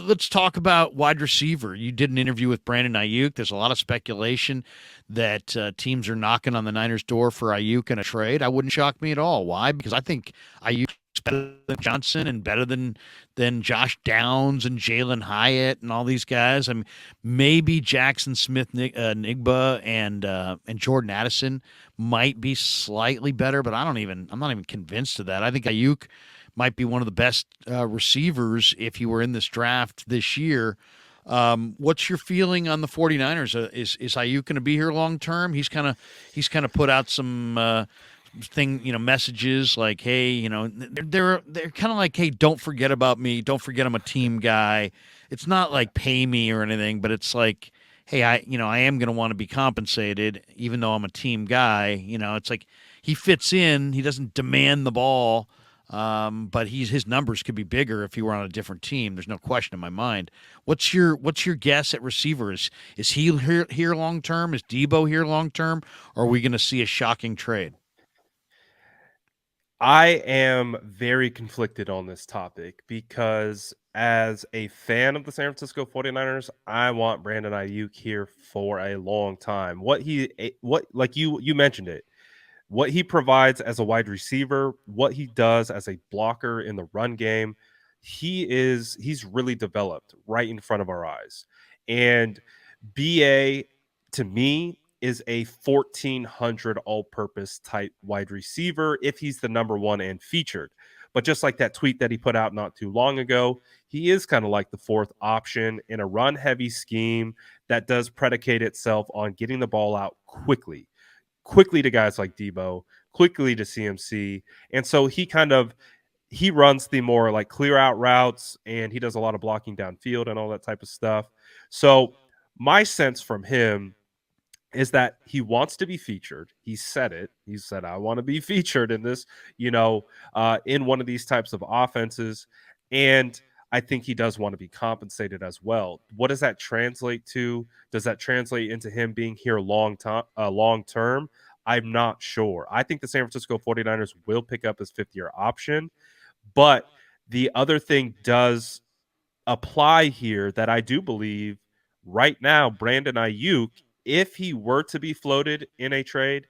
let's talk about wide receiver. You did an interview with Brandon Aiyuk. There's a lot of speculation that teams are knocking on the Niners' door for Aiyuk in a trade. I wouldn't shock me at all. Why? Because I think Aiyuk's better than Johnson and better than Josh Downs and Jalen Hyatt and all these guys. I mean, maybe Jackson Smith, Nigba, and Jordan Addison might be slightly better, but I'm not even convinced of that. I think Aiyuk might be one of the best receivers if he were in this draft this year. What's your feeling on the 49ers? Is Ayuk going to be here long term? He's kind of put out some messages like, hey, they're kind of like, hey, don't forget about me, don't forget I'm a team guy. It's not like pay me or anything, but it's like, hey, I am going to want to be compensated even though I'm a team guy. It's like he fits in, he doesn't demand the ball. But his numbers could be bigger if he were on a different team. There's no question in my mind. What's your guess at receivers? Is he here long term? Is Debo here long term? Or are we going to see a shocking trade? I am very conflicted on this topic because as a fan of the San Francisco 49ers, I want Brandon Ayuk here for a long time. What like you mentioned it. What he provides as a wide receiver, what he does as a blocker in the run game, he's really developed right in front of our eyes. And BA to me is a 1400 all-purpose type wide receiver if he's the number one and featured. But just like that tweet that he put out not too long ago, he is kind of like the fourth option in a run heavy scheme that does predicate itself on getting the ball out quickly to guys like Debo, quickly to CMC. And so he runs the more like clear out routes and he does a lot of blocking downfield and all that type of stuff. So my sense from him is that he wants to be featured. He said it. He said, I want to be featured in this, in one of these types of offenses. And I think he does want to be compensated as well. What does that translate to? Does that translate into him being here long term? I'm not sure. I think the San Francisco 49ers will pick up his fifth year option. But the other thing does apply here that I do believe right now, Brandon Ayuk, if he were to be floated in a trade,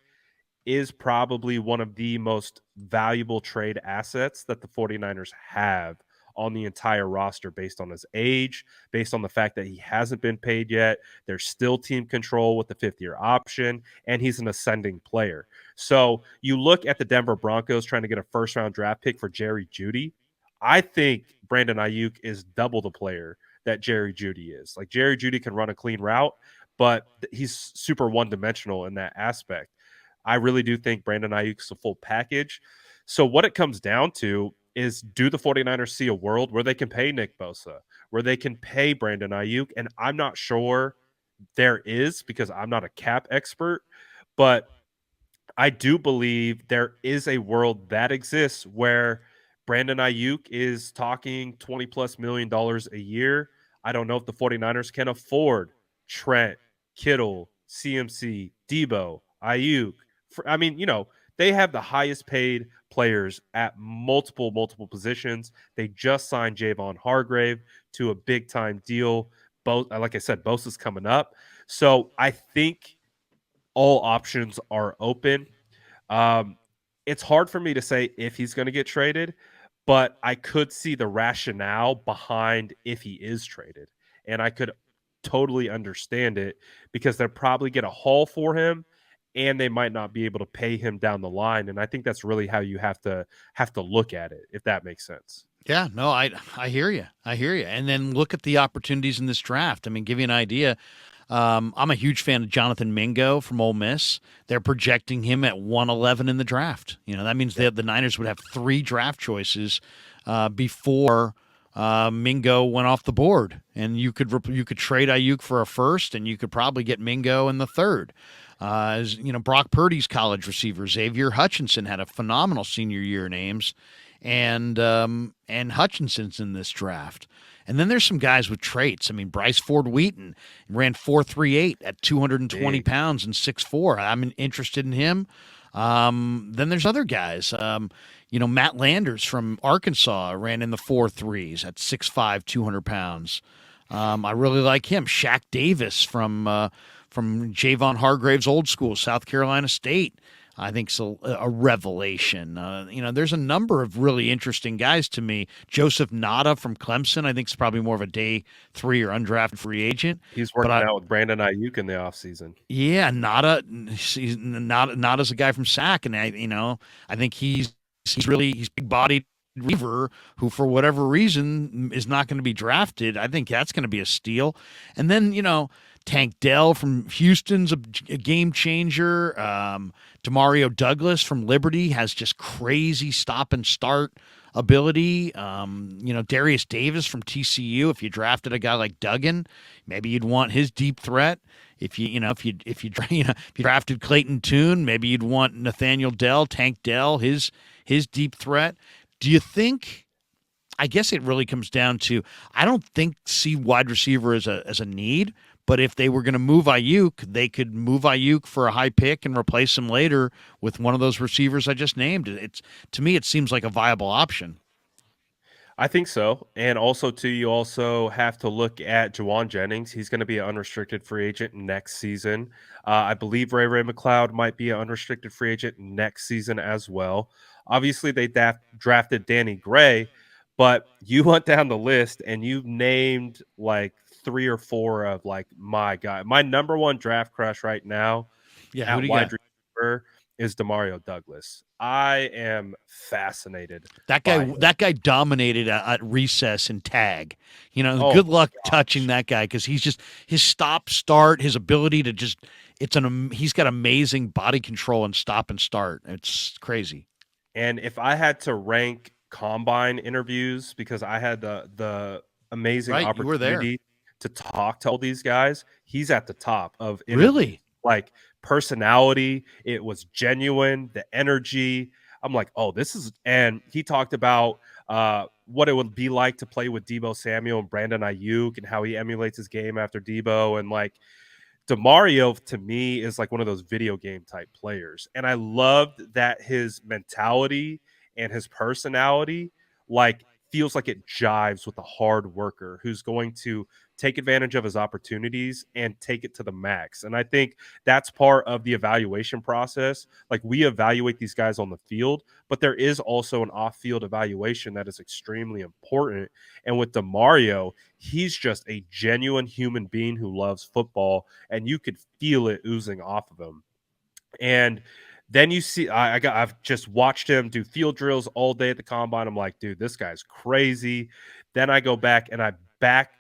is probably one of the most valuable trade assets that the 49ers have on the entire roster based on his age, based on the fact that he hasn't been paid yet. There's still team control with the fifth year option, and he's an ascending player. So you look at the Denver Broncos trying to get a first round draft pick for Jerry Jeudy. I think Brandon Ayuk is double the player that Jerry Jeudy is. Like Jerry Jeudy can run a clean route, but he's super one dimensional in that aspect. I really do think Brandon Ayuk's a full package. So what it comes down to is, do the 49ers see a world where they can pay Nick Bosa, where they can pay Brandon Ayuk? And I'm not sure there is because I'm not a cap expert, but I do believe there is a world that exists where Brandon Ayuk is talking 20 plus $1 million a year. I don't know if the 49ers can afford Trent, Kittle, CMC, Debo, Ayuk. I mean, they have the highest paid players at multiple positions. They just signed Javon Hargrave to a big time deal. Both, like I said, Bosa's coming up. So I think all options are open. Um, it's hard for me to say if he's going to get traded, but I could see the rationale behind if he is traded. And I could totally understand it because they'll probably get a haul for him and they might not be able to pay him down the line. And I think that's really how you have to look at it, if that makes sense. Yeah, no, I hear you. I hear you. And then look at the opportunities in this draft. I mean, give you an idea. I'm a huge fan of Jonathan Mingo from Ole Miss. They're projecting him at 111 in the draft. That means Yep. that the Niners would have three draft choices before Mingo went off the board, and you could trade Ayuk for a first, and you could probably get Mingo in the third. As Brock Purdy's college receiver Xavier Hutchinson had a phenomenal senior year in Ames, and Hutchinson's in this draft. And then there's some guys with traits. I mean, Bryce Ford Wheaton ran 4.38 at 220 Big. pounds and 6'4". I'm interested in him. Then there's other guys. Matt Landers from Arkansas ran in the 4.3s at 6'5", 200 pounds. I really like him. Shaq Davis from Javon Hargrave's old school, South Carolina State. I think it's a revelation. There's a number of really interesting guys to me. Joseph Nada from Clemson, I think is probably more of a day 3 or undrafted free agent. He's But working out with Brandon Aiyuk in the offseason. yeah, Nada's a guy from SAC, and I think he's big bodied receiver who for whatever reason is not going to be drafted. I think that's going to be a steal. And then Tank Dell from Houston's a game changer. Demario Douglas from Liberty has just crazy stop and start ability. Darius Davis from TCU. If you drafted a guy like Duggan, maybe you'd want his deep threat. If you drafted Clayton Tune, maybe you'd want Nathaniel Dell, Tank Dell, his deep threat. Do you think? I guess it really comes down to I don't see wide receiver as a need, but if they were going to move Ayuk, they could move Ayuk for a high pick and replace him later with one of those receivers I just named. It's to me, it seems like a viable option. I think so. And also, too, you also have to look at Jawan Jennings. He's going to be an unrestricted free agent next season. I believe Ray McLeod might be an unrestricted free agent next season as well. Obviously, they drafted Danny Gray, but you went down the list and you named like 3 or 4 of like my guy. My number one draft crush right now Yeah, who at do you wide got? receiver is Demario Douglas. I am fascinated That guy, by him. that guy dominated at recess and tag. Oh Good my luck touching gosh. that guy because he's just his stop start, his ability to just he's got amazing body control and stop and start. It's crazy. And if I had to rank combine interviews, because I had the amazing Right, you were there. opportunity to talk to all these guys, he's at the top of interviews. Really? Like personality, it was genuine, the energy. I'm like, oh, this is, and he talked about what it would be like to play with Debo Samuel and Brandon Ayuk and how he emulates his game after Debo. And like, Demario to me is like one of those video game type players. And I loved that his mentality and his personality like feels like it jives with a hard worker who's going to take advantage of his opportunities and take it to the max. And I think that's part of the evaluation process. Like we evaluate these guys on the field, but there is also an off-field evaluation that is extremely important. And with Demario, he's just a genuine human being who loves football, and you could feel it oozing off of him. And then you see, I've just watched him do field drills all day at the combine. I'm like, dude, this guy's crazy. Then I go back and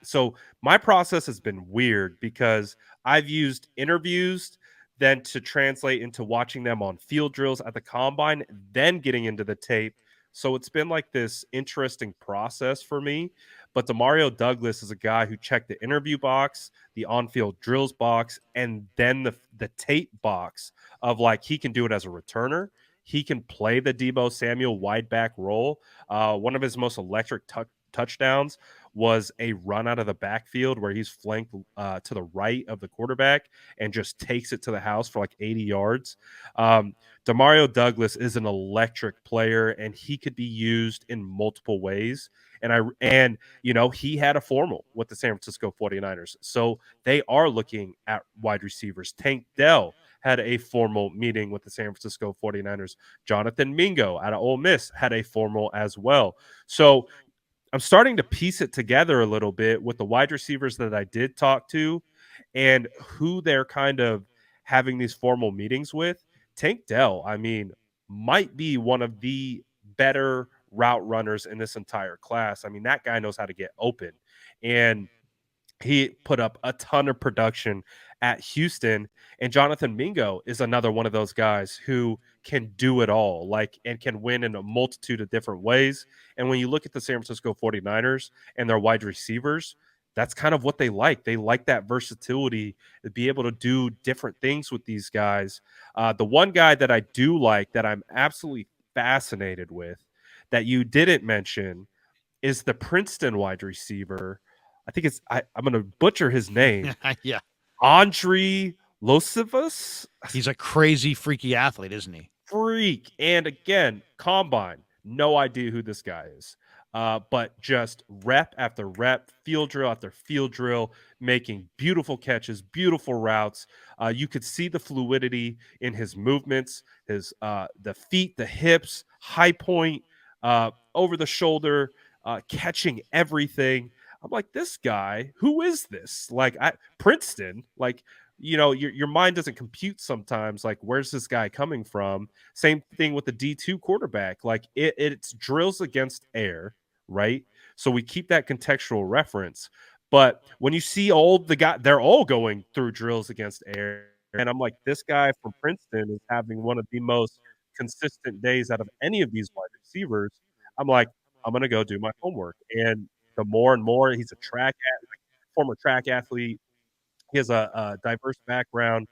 So my process has been weird because I've used interviews then to translate into watching them on field drills at the combine, then getting into the tape. So it's been like this interesting process for me. But Demario Douglas is a guy who checked the interview box, the on-field drills box, and then the tape box of like he can do it as a returner. He can play the Debo Samuel wide back role. One of his most electric touchdowns was a run out of the backfield where he's flanked to the right of the quarterback and just takes it to the house for like 80 yards. Demario Douglas is an electric player and he could be used in multiple ways. And he had a formal with the San Francisco 49ers. So they are looking at wide receivers. Tank Dell had a formal meeting with the San Francisco 49ers. Jonathan Mingo out of Ole Miss had a formal as well. So I'm starting to piece it together a little bit with the wide receivers that I did talk to and who they're kind of having these formal meetings with. Tank Dell, I mean, might be one of the better route runners in this entire class. I mean, that guy knows how to get open. And he put up a ton of production at Houston. And Jonathan Mingo is another one of those guys who can do it all, like, and can win in a multitude of different ways. And when you look at the San Francisco 49ers and their wide receivers, that's kind of what they like. They like that versatility to be able to do different things with these guys. The one guy that I do like that I'm absolutely fascinated with that you didn't mention is the Princeton wide receiver. I think I'm going to butcher his name. Yeah, Andre Losivas. he's a crazy, freaky athlete, isn't he? freak. And again, combine, no idea who this guy is. But just rep after rep, field drill after field drill, making beautiful catches, beautiful routes. You could see the fluidity in his movements, his the feet, the hips, high point, over the shoulder, catching everything. I'm like, this guy, who is this? Like, Princeton, like, your mind doesn't compute sometimes. Like, where's this guy coming from? Same thing with the D2 quarterback. Like, it's drills against air, right? So we keep that contextual reference. But when you see all the guy, they're all going through drills against air. And I'm like, this guy from Princeton is having one of the most consistent days out of any of these wide receivers. I'm like, I'm gonna go do my homework. And the more and more he's a former track athlete, he has a diverse background.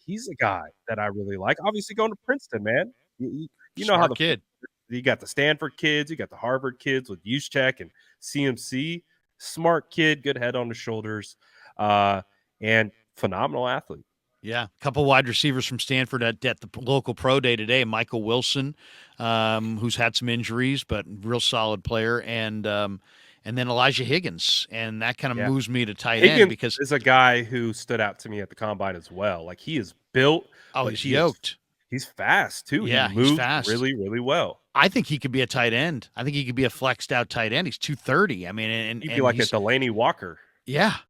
He's a guy that I really like. Obviously, going to Princeton, man. You know how Smart kid. you got the Stanford kids, you got the Harvard kids with Juszczyk and CMC. Smart kid, good head on his shoulders, and phenomenal athlete. Yeah, a couple wide receivers from Stanford at the local pro day today. Michael Wilson, who's had some injuries, but real solid player, and then Elijah Higgins, and that kind of Yeah. moves me to tight end Higgins because is a guy who stood out to me at the combine as well. Like, he is built, but he's yoked. he's fast too. He Yeah, he's moves fast. really, really well. I think he could be a tight end. I think he could be a flexed out tight end. He's 230. I mean, He'd be and like a he's Delaney Walker. yeah,